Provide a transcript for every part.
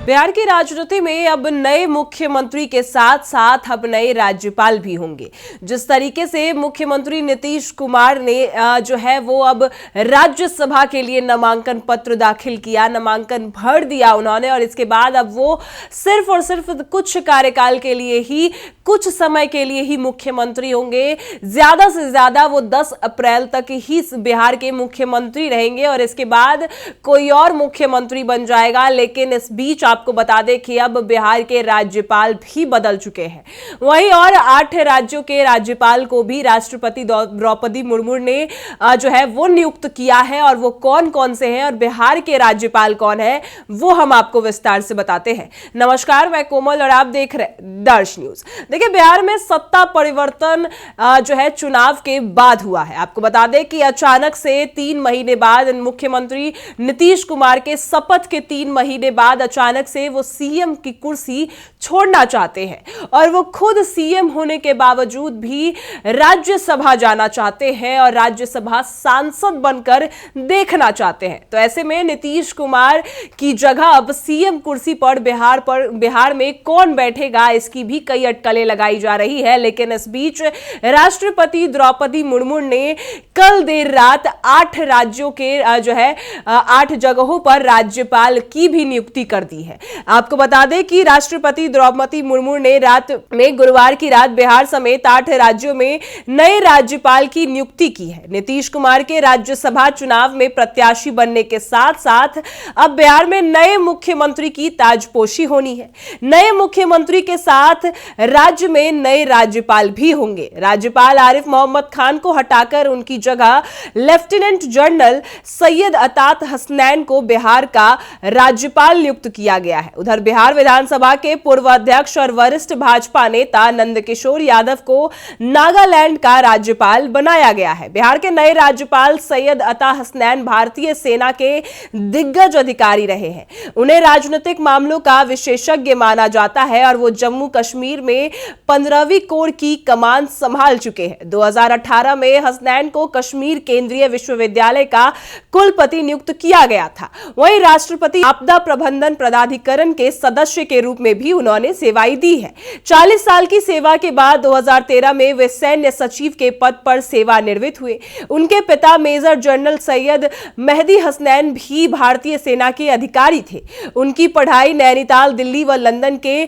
बिहार की राजनीति में अब नए मुख्यमंत्री के साथ साथ अब नए राज्यपाल भी होंगे। जिस तरीके से मुख्यमंत्री नीतीश कुमार ने जो है वो अब राज्यसभा के लिए नामांकन पत्र दाखिल किया, नामांकन भर दिया उन्होंने, और इसके बाद अब वो सिर्फ और सिर्फ कुछ कार्यकाल के लिए ही, कुछ समय के लिए ही मुख्यमंत्री होंगे। ज्यादा से ज्यादा वो 10 अप्रैल तक ही बिहार के मुख्यमंत्री रहेंगे और इसके बाद कोई और मुख्यमंत्री बन जाएगा। लेकिन इस बीच आपको बता दें कि अब बिहार के राज्यपाल भी बदल चुके हैं। वहीं और 8 राज्यों के राज्यपाल को भी राष्ट्रपति द्रौपदी मुर्मू ने जो है वो नियुक्त किया है, और वो कौन कौन से हैं और बिहार के राज्यपाल कौन है वो हम आपको विस्तार से बताते हैं। नमस्कार, मैं कोमल और आप देख रहे हैं दर्श न्यूज। देखिए, बिहार में सत्ता परिवर्तन जो है चुनाव के बाद हुआ है। आपको बता दें कि अचानक से 3 महीने बाद मुख्यमंत्री नीतीश कुमार के शपथ के 3 महीने बाद अचानक से वो सीएम की कुर्सी छोड़ना चाहते हैं, और वो खुद सीएम होने के बावजूद भी राज्यसभा जाना चाहते हैं और राज्यसभा सांसद बनकर देखना चाहते हैं। तो ऐसे में नीतीश कुमार की जगह अब सीएम कुर्सी पर बिहार में कौन बैठेगा, इसकी भी कई अटकलें लगाई जा रही है। लेकिन इस बीच राष्ट्रपति द्रौपदी मुर्मू ने कल देर रात 8 राज्यों के जो है 8 जगहों पर राज्यपाल की भी नियुक्ति कर दी है। आपको बता दें कि राष्ट्रपति द्रौपदी मुर्मू ने रात में गुरुवार की रात बिहार समेत 8 राज्यों में नए राज्यपाल की नियुक्ति की है। नीतीश कुमार के राज्यसभा चुनाव में प्रत्याशी बनने के साथ साथ अब बिहार में नए मुख्यमंत्री की ताजपोशी होनी है। नए मुख्यमंत्री के साथ राज्य में नए राज्यपाल भी होंगे। राज्यपाल आरिफ मोहम्मद खान को हटाकर उनकी जगह लेफ्टिनेंट जनरल सैयद अतात हसनैन को बिहार का राज्यपाल नियुक्त किया गया है। उधर बिहार विधानसभा के पूर्व अध्यक्ष और वरिष्ठ भाजपा नेता नंदकिशोर यादव को नागालैंड का राज्यपाल बनाया गया है। बिहार के नए राज्यपाल सैयद अता हसनैन भारतीय सेना के दिग्गज अधिकारी रहे हैं। उन्हें राजनीतिक मामलों का विशेषज्ञ माना जाता है और वो जम्मू कश्मीर में 15वीं कोर की कमान संभाल चुके हैं। 2018 में हसनैन को कश्मीर केंद्रीय विश्वविद्यालय का कुलपति नियुक्त किया गया था। वहीं राष्ट्रपति आपदा प्रबंधन प्राधिकरण के सदस्य के रूप में भी उन्होंने सेवाएं दी है। 40 साल की सेवा के बाद 2013 में वे सैन्य सचिव के पद पर सेवानिवृत्त हुए। उनके पिता मेजर जनरल सैयद मेहदी हसनैन भी भारतीय सेना के अधिकारी थे। उनकी पढ़ाई नैनीताल, दिल्ली व लंदन के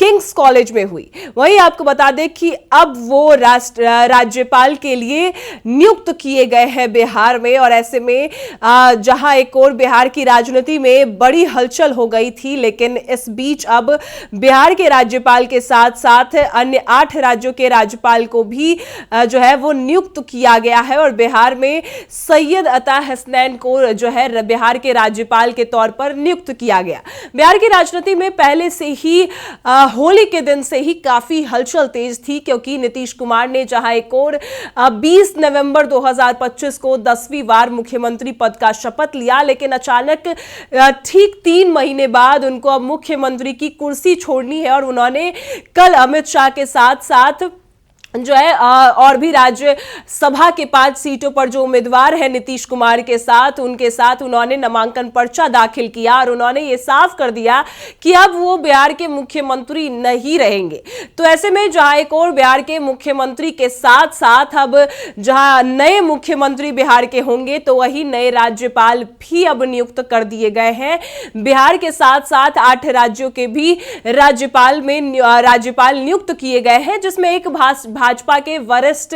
किंग्स कॉलेज में हुई। वहीं आपको बता दें कि अब वो राज्यपाल के लिए नियुक्त किए गए हैं बिहार में, और ऐसे में जहां एक और बिहार की राजनीति में बड़ी हलचल हो गई थी, लेकिन इस बीच अब बिहार के राज्यपाल के साथ साथ अन्य 8 राज्यों के राज्यपाल को भी जो है वो नियुक्त किया गया है, और बिहार में सैयद अता हसनैन को जो है बिहार के राज्यपाल के तौर पर नियुक्त किया गया। बिहार की राजनीति में पहले से ही होली के दिन से ही काफी हलचल तेज थी, क्योंकि नीतीश कुमार ने जहां एक और 20 नवंबर 2025 को 10वीं बार मुख्यमंत्री पद का शपथ लिया, लेकिन अचानक ठीक 3 महीने बाद उनको अब मुख्यमंत्री की कुर्सी छोड़नी है, और उन्होंने कल अमित शाह के साथ साथ जो है और भी राज्यसभा के 5 सीटों पर जो उम्मीदवार है नीतीश कुमार के साथ, उनके साथ उन्होंने नामांकन पर्चा दाखिल किया, और उन्होंने ये साफ कर दिया कि अब वो बिहार के मुख्यमंत्री नहीं रहेंगे। तो ऐसे में जहां एक और बिहार के मुख्यमंत्री के साथ साथ अब जहां नए मुख्यमंत्री बिहार के होंगे, तो वही नए राज्यपाल भी अब नियुक्त कर दिए गए हैं। बिहार के साथ साथ 8 राज्यों के भी राज्यपाल नियुक्त किए गए हैं, जिसमें एक भाजपा के वरिष्ठ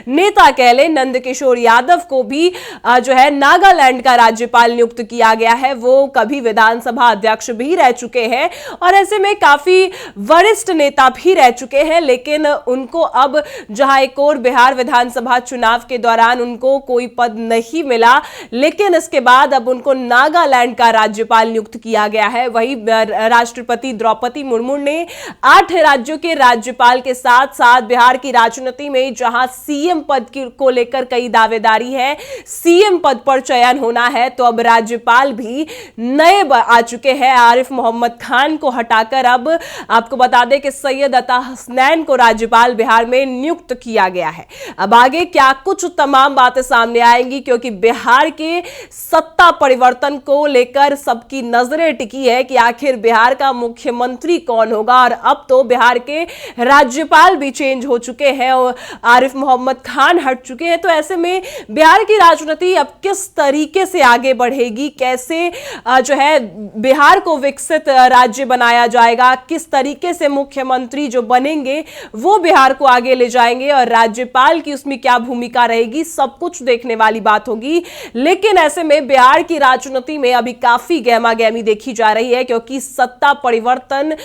नेता कहले नंदकिशोर यादव को भी जो है नागालैंड का राज्यपाल नियुक्त किया गया है। वो कभी विधानसभा अध्यक्ष भी रह चुके हैं और ऐसे में काफी वरिष्ठ नेता भी रह चुके हैं, लेकिन उनको अब जहां एक और बिहार विधानसभा चुनाव के दौरान उनको कोई पद नहीं मिला, लेकिन इसके बाद अब उनको नागालैंड का राज्यपाल नियुक्त किया गया है। वही राष्ट्रपति द्रौपदी मुर्मू ने 8 राज्यों के राज्यपाल के साथ साथ बिहार की राजनीति में जहां सीएम पद को लेकर कई दावेदारी है, सीएम पद पर चयन होना है, तो अब राज्यपाल भी नए आ चुके हैं। आरिफ मोहम्मद खान को हटाकर अब आपको बता दें कि सैयद अता हसनैन को राज्यपाल बिहार में नियुक्त किया गया है। अब आगे क्या कुछ तमाम बातें सामने आएंगी, क्योंकि बिहार के सत्ता परिवर्तन को लेकर सबकी नजरें टिकी है कि आखिर बिहार का मुख्यमंत्री कौन होगा। और अब तो बिहार के राज्यपाल भी चेंज हो चुके हैं और आरिफ मोहम्मद खान हट चुके हैं। तो ऐसे में बिहार की राजनीति अब किस तरीके से आगे बढ़ेगी, कैसे जो है बिहार को विकसित राज्य बनाया जाएगा, किस तरीके से मुख्यमंत्री जो बनेंगे वो बिहार को आगे ले जाएंगे और राज्यपाल की उसमें क्या भूमिका रहेगी, सब कुछ देखने वाली बात होगी। लेकिन ऐसे में बिहार की राजनीति में अभी काफी गहमा गहमी देखी जा रही है, क्योंकि सत्ता परिवर्तन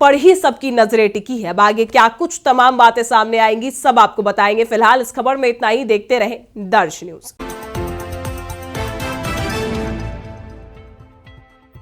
पर ही सबकी नजरें टिकी है। अब आगे क्या कुछ तमाम बातें सामने आएंगी, सब आपको बताएंगे। फिलहाल इस खबर में इतना ही। देखते रहें दर्श न्यूज।